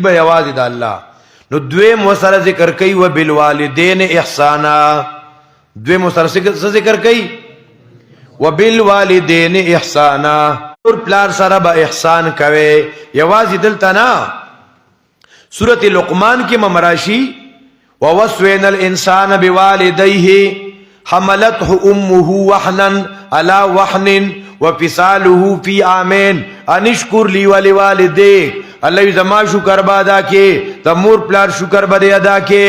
بیواز دا اللہ نو دویم وسر ذکر کئی و بالوالدین احسانا دویم وسر ذکر کئی و بالوالدین احسانا اور پلار سر با احسان کوئے یوازی دلتنا سورت لقمان کی ممراشی ووسوینا الانسان بوالدیہ حملته امه وحنا على وحن وفصاله في عامين ان اشكر لي ولوالديك اللہ زما شکر با ادا کے تمور پلار شکر با دے ادا کے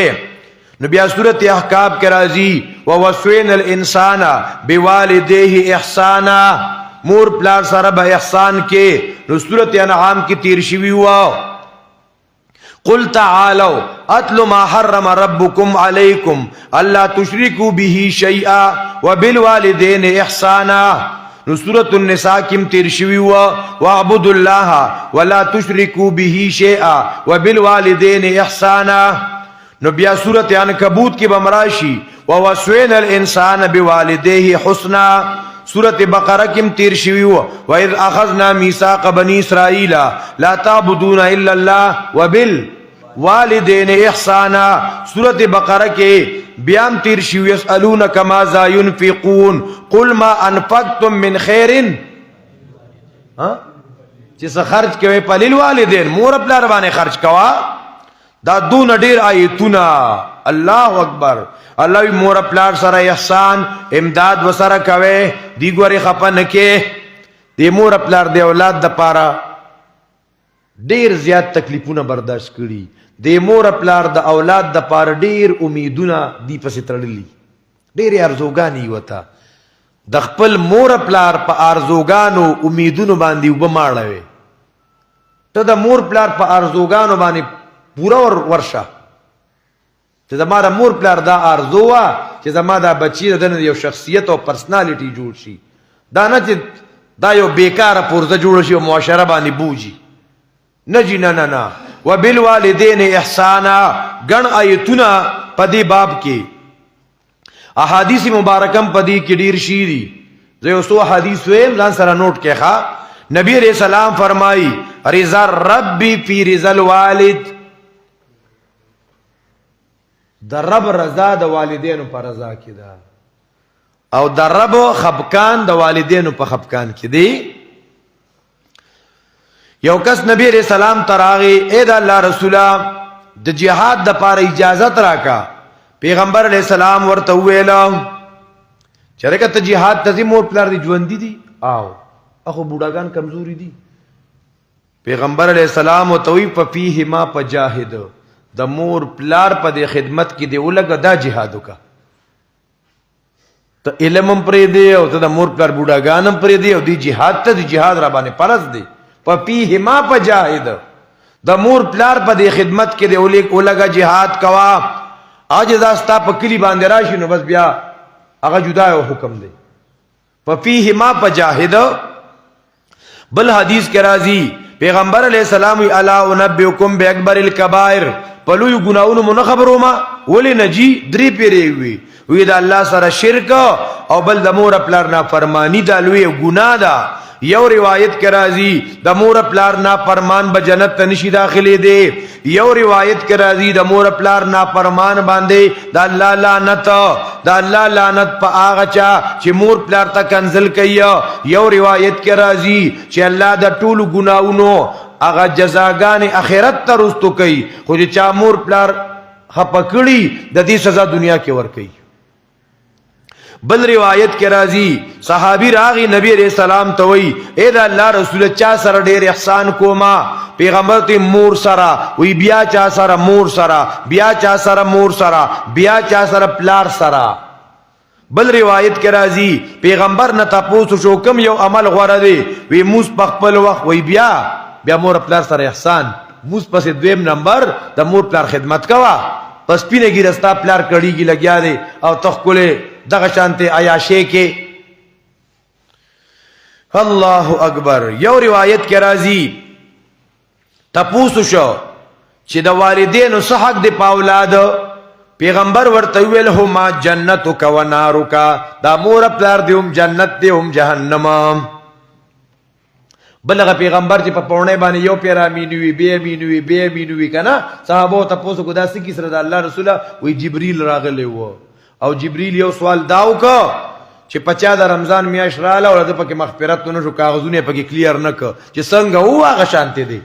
نبی سورت احقاب کے راضی ووسوینا الانسان بوالدیہ احسانا مور پلار سر با احسان کے نو سورت انعام کی تیر شوی ہوا قل تعالوا اتل ما حرم ربكم عليكم الا تشركوا به شيئا وبالوالدين احسانا سورة النساء کم تیر شوی ہوا وَاعْبُدُوا اللَّهَ وَلَا تُشْرِكُوا بِهِ شَيْئًا وَبِالْوَالِدَيْنِ احسانا نبیا سورة عنکبوت کی بمراشی وَوَسْوَيْنَا الْإِنسَانَ بِوَالِدَيْهِ حُسْنًا سورة بقرہ کم تیر شوی ہوا وَإِذْ أَخَذْنَا مِيثَاقَ بَنِي إِسْرَائِيلَ لَا تَعْبُدُونَ إِلَّا اللَّهَ وَبِالْوَالِدَيْنِ احسانا سورة بقرہ کے بیام تیر شیو یسألونک ماذا ينفقون قل ما انفقتم من خیر چیز خرچ کوئے پلیل والدین مور اپلا ربانے خرچ کوا دا دون دیر آیتونا اللہ اکبر اللہ مور اپلار سر احسان امداد و سر کوئے دیگواری خپا نکے دی مور اپلار دی اولاد دا پارا دیر زیاد تکلیفونا برداشت کری دی مور اپلار دا اولاد دا پار دیر امیدونا دی پسی ترلی دیر ارزوگانی وطا دا خپل مور اپلار پا ارزوگانو امیدونو باندی وبماروے تا دا مور پلار پا ارزوگانو باندی پورا ورشا تا دا مارا مور پلار دا ارزوا چی دا ما دا بچی دا دن یو شخصیت و پرسنالیٹی جوڑ شی دا نا چی دا یو بیکار پورزا جوڑ شی و معاشرہ باندی بوجی نجی نا نا نا وبالوالدین احسانا گن آیتنا پدی باب کی احادیث مبارکم پدی کی دیر شیری زیو سو حدیث ویم لان سرا نوٹ کے خواہ نبی علیہ السلام فرمائی رضا ربی فی رضا الوالد در رب رضا دا والدین پا رضا کی دا او در رب خبکان دا والدین پا خبکان کی دی یو کس نبی علیہ السلام تراغی اے دا اللہ رسولہ دا جہاد دا پار اجازت راکا پیغمبر علیہ السلام ورطویلا چرکا تا جہاد تزی مور پلار دی جواندی دی آو اخو بوڑاگان کمزوری دی پیغمبر علیہ السلام وطوی پا فیہ ما پا جاہد دا مور پلار پا دی خدمت کی دی اولگا دا جہادو کا تا علمم پری دی او تا دا مور پلار بوڑاگانم پری دی او دی جہاد تا دی جہاد رابانے پرس دی پی ہما پا جاہد دا مور پلار پا دے خدمت کے دے اولگا جہاد کوا آج داستا پا کلی باندے راشی نو بس بیا اگا جدا حکم دے پی ہما پا جاہد بل حدیث کے رازی پیغمبر علیہ السلام علا انبیکم بے اکبر الکبائر پلوی گناہون منخبرو ما ولی نجی دری پیرے ہوئی وی دا اللہ سر شرک او بل دا مور پلار نا فرمانی دا لوی گناہ دا یو روایت کے راضی دا مور پلار نا فرمان بجنت تنشی داخلے دے یو روایت کے راضی دا مور پلار نا فرمان باندے دا اللہ لعنت پا آغا چا چی مور پلار تا کنزل کیا یو روایت کے راضی چی اللہ دا طول گناہونو آغا جزاگان اخیرت تا رستو کئی خود چا مور پلار خپکڑی دا دی سزا دنیا کے ور کئی بل روایت کے راضی صحابی راغی نبی علیہ السلام توئی اے دا اللہ رسول چا سر دیر احسان کو ما پیغمبر تی مور سرا وی بیا چا سر مور سرا بیا چا سر مور سرا بیا چا سر پلار سرا بل روایت کے راضی پیغمبر نتا پوسو شو کم یو عمل غور دے وی موس پخپل وقت وی بیا مور پلار سر احسان موس پس دویم نمبر دا مور پلار خدمت کوا پس پینے گی رستا پلار کڑی گی لگیا دے او تخکلے دغشانتے عیاشے کے اللہ اکبر یو روایت کے راضی تپوسو شو چی دا والدین سحق دے پاولاد پیغمبر ورطویل ہما جنتو کا و نارو کا دا مور پلار دے جنت دے جہنم بلغه پیغمبر چې په پونه باندې یو پیر امین وی بی امین وی بی امین وی کنه صحابه ته پوسو کو داسې کی سره د الله رسول وی جبريل راغلی وو او جبريل یو سوال داو کو چې 50 د رمضان میاشت رااله او د پکې مغفرت نه شو کاغذونه پکې کلیر نه ک چې څنګه هو هغه شانته دي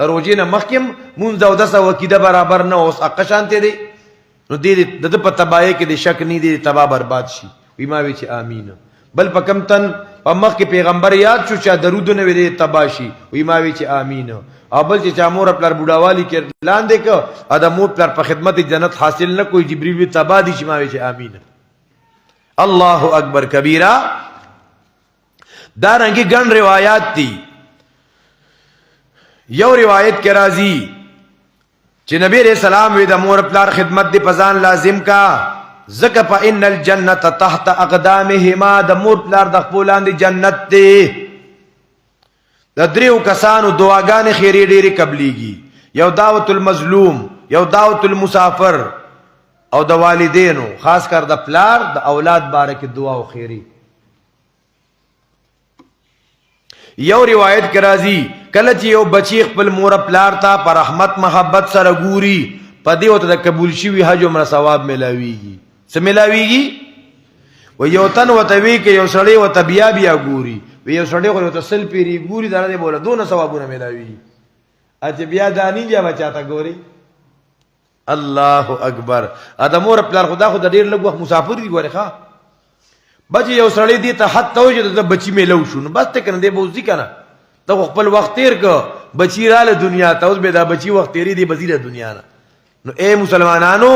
تروجینه مخکم مونږ او دسه وکیده برابر نه اوس هغه شانته دي نو دې د په تباہی کې د شک نه دي تباہ برباد شي وی ما وی چې امين بل پکم تن په مخ کې پیغمبر یاد شو چې درود نه وی تباشي وی ما وی چې امين او بل چې چامور خپل بوډاوالی کې لاندې ک ا د مور پر په خدمت جنت حاصل نه کوئی جبريل وی تبا دي چې ما وی چې امين الله اکبر کبیره دا رنګي ګڼ روایت دي یو روایت کې راځي چې نبی رسول الله وی د مور پلار خدمت دی پزان لازم کا زکه فإن الجنة تحت اقدامهما د مور پلار د خپلان دی جنت دی د دریو کسانو دعاګانې خیری ډېری قبليږي یو دعوت المظلوم یو دعوت المسافر او د والدینو خاص کر د پلار د اولاد باره کې دعا او خیری یو روایت کې راځي کله چې یو بچی خپل مور پلار ته پر رحمت محبت سره ګوري پدې وته د قبول شي حج عمره ثواب ملاويږي څه ملاويږي و یو تن وته وی کې یو سړی وته بیا بیا ګوري و یو سړی خو ته سل پیری ګوري دا نه بوله دون ثوابونه ملاويږي اته بیا دانی بیا بچاته ګوري الله اکبر ادمور پلار خدا خو د ډیر لږ وخت مسافر دی ګوره ښا بچ یو سړی دی ته حد توجه د بچی میلو شو نو بس ته کنه دی بوزي کنه ته خپل وخت تیر ک بچی رااله دنیا ته اوس به دا بچی وخت تیری دی بزیره دنیا نه نو اے مسلمانانو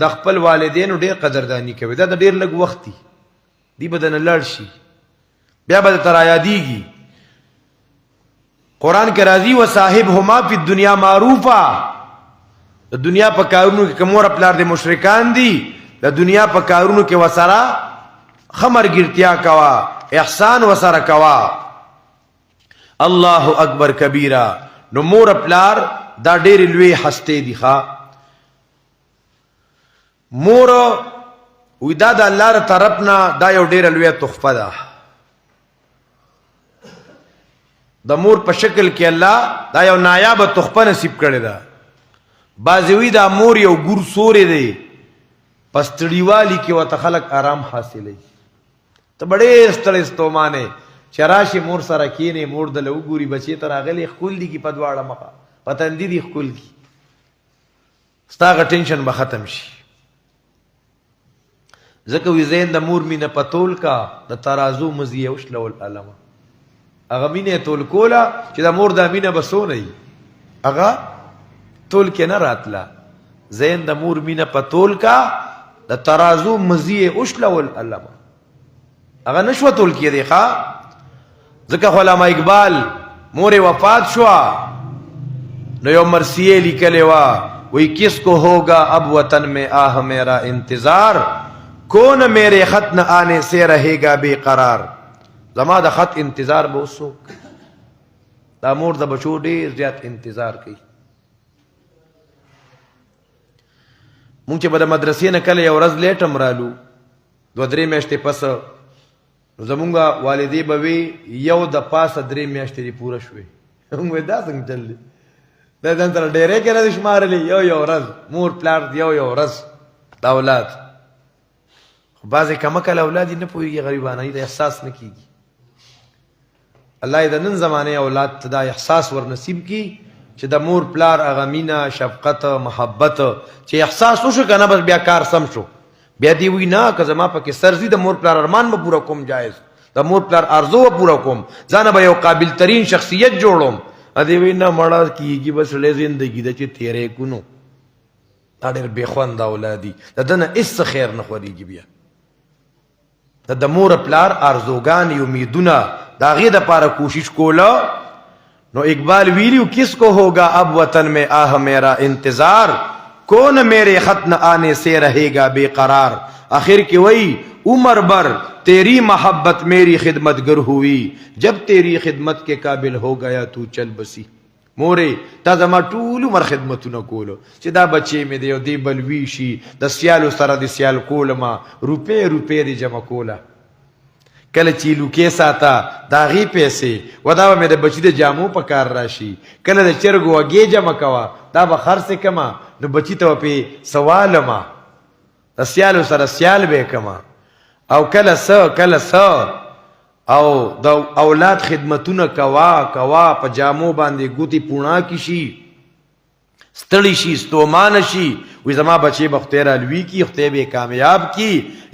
د خپل والدینو ډیر قدردانی کوي دا د ډیر لږ وخت دی بدن لړ شي بیا به تر یادېږي قران کې راځي و صاحبهما فی الدنیا معروفا د دنیا په کارونو کې کومور خپل د مشرکان دي د دنیا په کارونو کې وسره خمرګرتیا کوا احسان وسره کوا الله اکبر کبیره نو مور پلار دا ډېر لوی هسته دي ښا مور ودا د الله تر طرفنا دا یو ډېر لوی تحفه ده د مور په شکل کې الله دا یو نایاب تحفه نصیب کړی ده بازوی دا مور یو ګور سوري دی پستړیوالی کې وته خلق آرام حاصلې ته بڑے ستړي ستومانه چراشی مور سره کینه مور د لوګوري بچی تر اغلی خپل دي کی پدواړه مخه پتن دي خپل کی ستاغه ټینشن به ختم شي زکه وی زین د مور مینه پتول کا د ترازو مزیه وشلول علامه اغه مینه تول کولا چې د مور د مینه بسو نه اغه تول کې نه راتلا زین د مور مینه پتول کا د ترازو مزیه وشلول علامه اغه نشو تول کې دی ښا ځکه علامه اقبال مور وفات شو نو یو مرثیه لیکلی وا وی کس کو ہوگا اب وطن میں آہ میرا انتظار کون میرے خط نہ آنے سے رہے گا بے قرار زما د خط انتظار به وسوک دا مور د بچو ډیر زیات انتظار کوي مونږ چې په مدرسې نه کله یو ورځ لیټم رالو 2-3 میاشتې پس زمونږه والدې به وی یو د پاسه 3 میاشتې دی پوره شوې موږ دا څنګه چل دا ځان تر ډېرې کې راځي شمارلې یو ورځ مور پلار یو ورځ دا اولاد خو بعضې کمکل اولاد نه پوهېږي غریبانه د احساس نه کېږي الله د نن زمانه اولاد ته دا احساس ور نصیب کی چې د مور پلار هغه مینه شفقت محبت چې احساس وشو کنه بس بیا کار سم شو بیا دی وی نه که زما پکې سرزي د مور پلار ارمان به پورا کوم جایز د مور پلار ارزو به پورا کوم ځان به یو قابل ترین شخصیت جوړوم ا دې وی نه مړه کیږي بس له زندگی د چې تیرې کونو دا ډېر بې خوند اولادي دنه اس خیر نه خوريږي بیا د مور پلار ارزوګان امیدونه دا غي د پاره کوشش کوله نو اقبال ویلیو کس کو ہوگا اب وطن میں آہ میرا انتظار کون میرے خط نہ آنے سے رہے گا بے قرار آخر کی وہی عمر بر تیری محبت میری خدمت گر ہوئی جب تیری خدمت کے قابل ہو گیا تو چل بسی مورے تا زما ټول عمر خدمتونه کولو چې دا بچی مې دی او دی بلوي شي د سیالو سره د سیال کولما روپې دی جمع کوله کله چې لوکې ساته دا غي پیسې و دا به مې د بچي د جامو په کار راشي کله د چرګو وږې جمع کوه دا به خرڅ کما نو بچي ته به سوالما د سیالو سره سیال به کما او کله څه او د اولاد خدمتونه کوا په جامو باندې ګوتی پونا کی شي ستړي شي ستومان شي وی زما بچے بختیر الوی کی خطیب کامیاب کی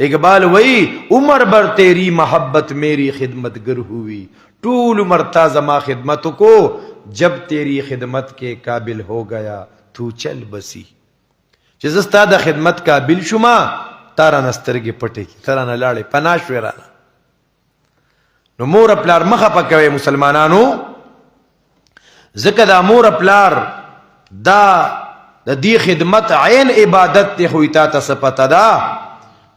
اقبال وی عمر بر تیری محبت میری خدمت گر ہوئی طول عمر تا زما خدمت کو جب تیری خدمت کے قابل ہو گیا تو چل بسی چې زستا د خدمت قابل شما تارا نسترګې پټې کی تارا نه لاړې پناش ورانه نو مور پلار مخه پکوي مسلمانانو زکه دا مور پلار دا د دې خدمت عین عبادت ته خو تا ته پته ده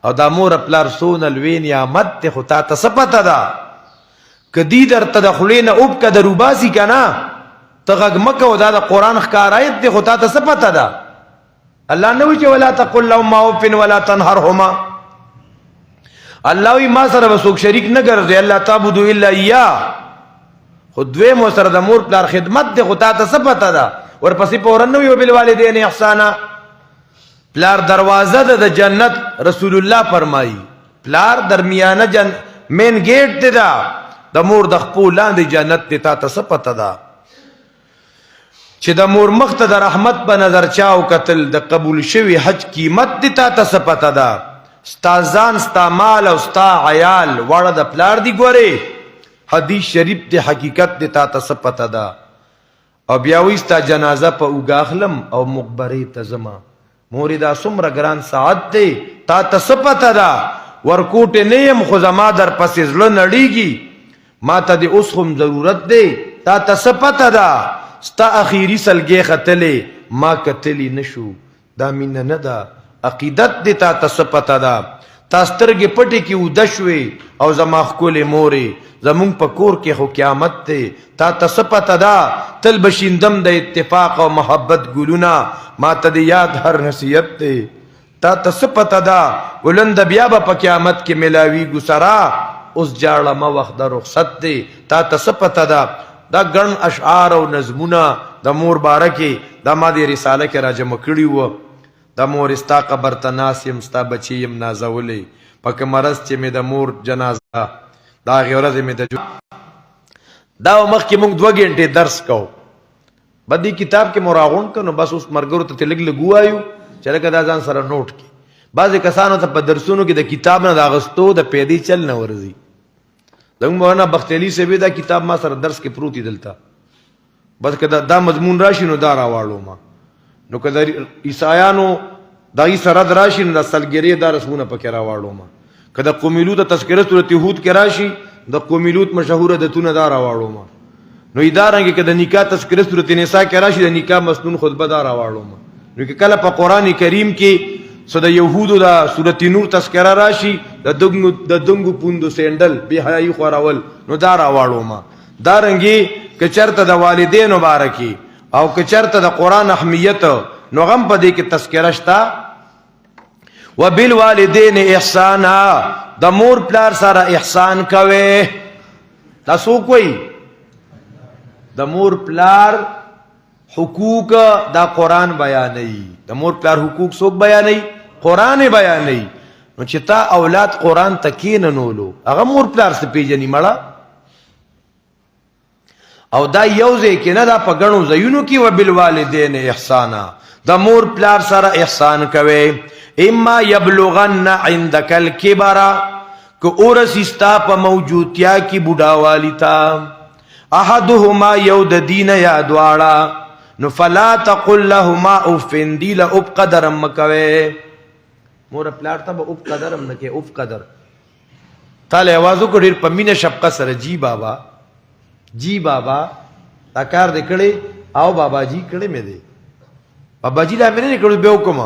او دا مور پلار سون الوی نعمت ته خو تا ته پته ده کدی در تدخلین اوب ک دروباسي کنا تغه مکه او دا د قران ښکار آیت ته خو تا ته پته ده الله نو چې ولا تقل لهما اوف ولا تنهرهما الله ما سره وسوک شریک نه ګرځي الله تعبدوا الا اياه خود دوی مو سره د مور پلار خدمت ده خو تا ته پته ده ورپسې پورن نو بالوالدین احسانا پلار دروازه د جنت رسول الله فرمایي پلار درمیانه مین گیټ ته دا د مور د خپل لاندې جنت ته تا ته پته ده چې د مور مخ ته د رحمت په نظر چاو قتل د قبول شوی حج قیمت دی تا ته پته ده ستا ځان ستا مال او ستا عیال واړه د پلار دی ګوره حدیث شریف دی حقیقت دی تا ته پته ده او بیا وی ستا جنازه په اوګاخلم او مقبره ته زما مورې دا څومره ګران ساعت دی تا ته پته ده ورکوټ نه یم خو زما در پسې زړه نړیږي ما ته د اوس هم ضرورت دی تا ته پته ده ستا اخیری سلګې ختلې ما کتلی نشو دا مینه نه ده عقیدت دی تا ته پته ده تا سترګې پټې کې وده شوې او زما ښکلې مورې زمونږ په کور کې خو قیامت دی تا ته پته ده تل بشیندم د اتفاق او محبت ګلونه ما ته د یاد هر نصیحت دی تا ته پته ده ولند بیا به په قیامت کې ملاویږو سره اوس جاړه وخت د رخصت دی تا ته پته ده دا ګڼ اشعار او نظمونه د مور بارکه دا ما د رساله کې راجمع کړي وو د مور استا قبر ته ناس یم ستا بچی یم نازولې پک مرز چې مې د مور جنازه دا غیرت مې د دا مخکې موږ 2 غنټې درس کو بدی کتاب کې مراغون کنو بس اوس مرګرو ته لګ لګوایو چې لکه دا ځان سره نوٹ کې بعضې کسانو ته په درسونو کې د کتاب نه د اغستو د پیدې چل نه ورځي دنګ مولانا بختیاری سے دا کتاب ما سره درس کې پروتي دلتا بس کدا دا مضمون راشي نو دا راواړو ما نو کدا عیسایانو دای سره دراشي نو د سلګری دا رسمونه پکې راواړو ما کدا قومیلوت تذکرہ سورۃ یهود کې راشي د قومیلوت مشهور د تونه دا راواړو ما نو ادارنګ کدا نکاح تذکرہ سورۃ نساء کې راشي د نکاح مسنون خطبه دا راواړو ما نو کله په قران کریم کې سو د یهودو دا سورۃ نور تذکرہ راشي د دنګو پوندو سیندل به حیاي خوراول نو دا راواړو ما دا رنګي کچرته د والدین مبارکي او کچرته د قران اهمیت نو غم په دې کې تذکرہ شتا وبالوالدین احسانا د مور پلار سره احسان کوي تاسو کوئی د مور پلار حقوق دا قرآن بیانوي د مور پلار حقوق څوک بیانوي قرآن بیانوي نو چې تا اولاد قرآن ته کیننولو هغه مور پلار څه پیژني مړه او دا یو ځای کې نه دا په ګڼو ځایونو کې وبالوالدین احسانا د مور پلار سره احسان کوي اما یبلغن عندک الکبر که اورسستا په موجودتیا کې بوډاوالی تا احدهما یو د دین یا دواړه نو فلا تقل لهما اف دی لا اف قدرم مکوي مور پلار ته اف قدرم نکي اف قدر تعالی आवाज کو ډیر پمینه شفقت سره جی بابا دا کار دې کړي او بابا جی کړي مې دي بابا جی لا مې نه کړو به وکم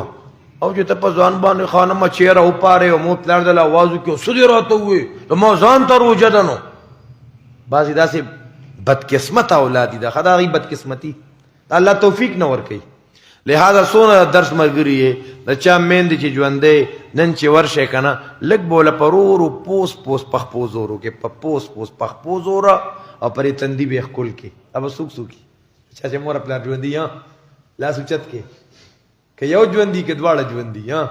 او چې ته په ځان باندې خانم چیرې او پاره او مو پلار د आवाज کو سړي راته وي نو ما ځان تر وجدنو بازي داسې بدقسمت اولاد دي خدای بد قسمتي الله توفیق نه ور کوي لہذا سونه درس مرګري د چا میندې چې ژوندې نن چې ورشه کنه لګ بوله پرورو پوس پوس پخپو زورو کې پوس پوس پخپو زورو او پرې تندي به خپل کې اب سوک سوکي چا چې مور خپل ژوندې ها لا سوچت کې که یو ژوندې کې دواړه ژوندې ها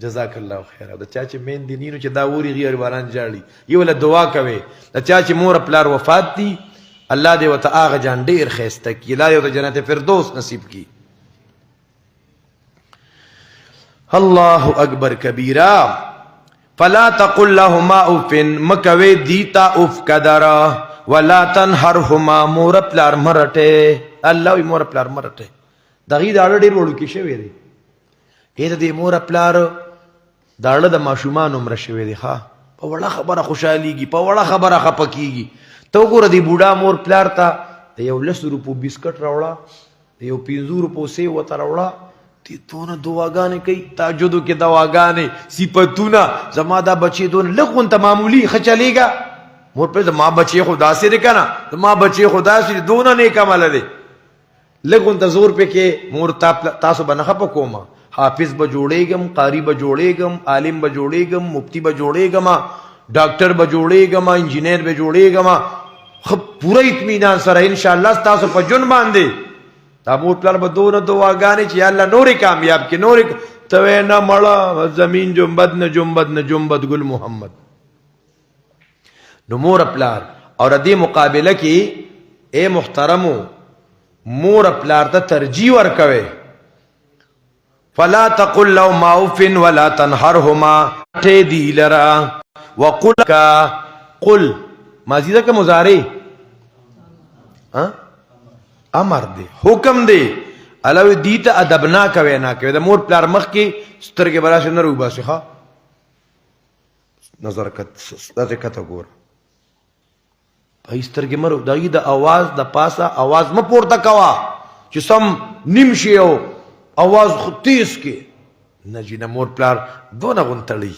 جزاک الله خیر د چا چې میندې نینو چې دا وری غیر باران جاړي یو له دعا کوي د چا چې مور خپل وفات دي الله دې وته هغه جان ډیر خسته کی لا یو د جنت فردوس نصیب کی الله اکبر کبیرا فلا تقل لهما اف مکوي دیتا اف قدرا ولا تنهرهما مور پلار مرټه الله وي مور پلار مرټه دغه دا ډیر وړو کې شوی دی کله دې مور پلار داړه د ماشومان عمر شوی دی ها په وړه خبره خوشاليږي په وړه خبره خپکیږي تو ګور دی بوډا مور پلار تا یو 100 روپو بسکټ راوړه یو 50 روپو سی وته راوړه تی تونه دواګانې کوي تهجدو کې دواګانې صفاتونه زما دا بچي دون لغون ته معمولی خچلېګا مور په زما بچي خدا سي کنه زما بچي خدا سي دون نه کمال دي لغون ته زور په کې مور تاسو بنخه پکوما حافظ به جوړېګم قاری به جوړېګم عالم به جوړېګم مفتی به جوړېګم ډاکټر به جوړېګم انجینیر به جوړېګم خب پورا اطمینان سره ان شاء الله تاسو په جون باندې تاسو پلار به دونه دعاګانې چې الله نورې کامیاب کې نورې ته نه مړه زمين جنبد نه جنبد نه جنبد ګل محمد نو مور پلار اور دې مقابله کې اے محترمو مور پلار ته ترجیح ورکوي فلا تقل لهما اف ولا تنهرهما تدي لرا وقل قل ماضی دا که مضارع امر دی حکم دی علاوه دیتا ادب نا کوي نا کوي د مور پلار مخ کې سترګې براشه نه روبا شيخه نظر کت ستاسو کته ګور په سترګې مرو دغه د आवाज د پاسه आवाज م پورته کوا چې سم نیم شي او आवाज خو تیز کې نجینه مور پلار دونه غونتړي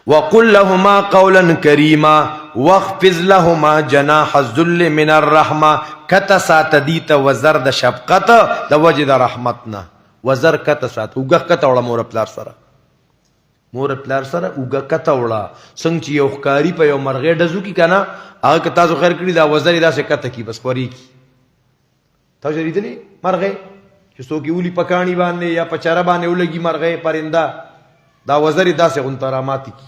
وقل لهما قولا كريما واخفض لهما جناح الذل من الرحمه کته سات دیت وزر د شفقت د وجد رحمتنا وزر کته سات وګه کته وړه مور پلار سره وګه کته وړه څنګه چې یو ښکاری په یو مرغې ډزو کی کنه هغه که تاسو خیر کړی دا وزر داسې کته کی بس خوري کی تاسو ریدلی مرغې چې څوک یولي پکانی باندې یا پچاره باندې ولګي مرغې پرنده دا وزر داسې غنترامات کی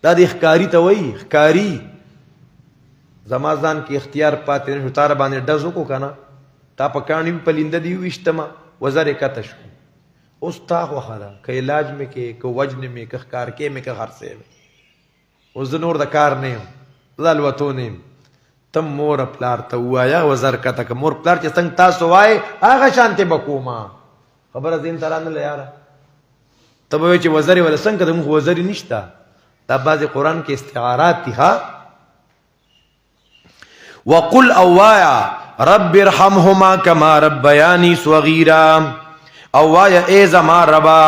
دا د ښکاری ته وای ښکاری زمازان کې اختیار پاتې نشو تار باندې ډزو کو کنه تا پکانی په لینده دی وشتما وزر کته شو اوس تا خو خلا ک علاج می کې ک وجن می ک ښکار کې می ک هر څه اوس نور د کار نه زالوتو نه تم مور پلار ته وایا وزر کته ک مور پلار چې څنګه تاسو وای هغه شانته بکوما خبره دین ترانه لیاره تبه چې وزر ولا څنګه د مخ وزر نشتا دا بعض قرآن کې استعارات دي ها وقل اوایا رب ارحمهما كما ربياني صغيرا اوایا اے زما ربا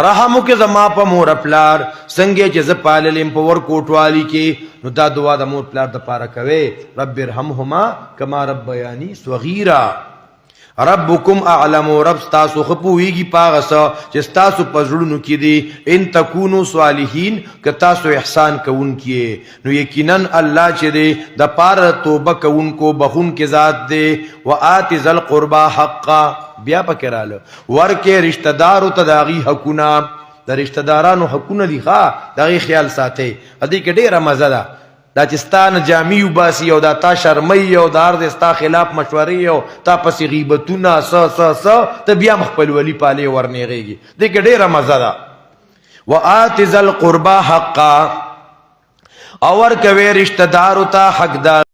رحم کې زما په مور پلار څنګه چې ز پاللم په ور کوټوالي کې نو دا دعا د مور پلار د پاره کوي رب ارحمهما كما ربياني صغيرا ربکم اعلم رب تاسو خپويږي پاغسا چې تاسو پزړونو کې دي ان تکونو صالحین ک تاسو احسان کوونکې نو یقینا الله چې دی د پاره توبه کوونکو بخون کې ذات دی وآت ذل قربا حقا بیا پکراله ورکه رشتہ دارو تداغي حقونه د رشتہ دارانو حقونه دي ښا دغه خیال ساتي ادي کې ډیره مزه ده دا چستان جامی وباسي او دا تا شرمي او دار د استا خلاف مشورې او تا پسې غیبتونه س ته بیا خپل ولی پاله ورنيږي دې کې ډیره مزه ده وآت ذل قربا حقا اور کوي رشتہ دارو ته حقدار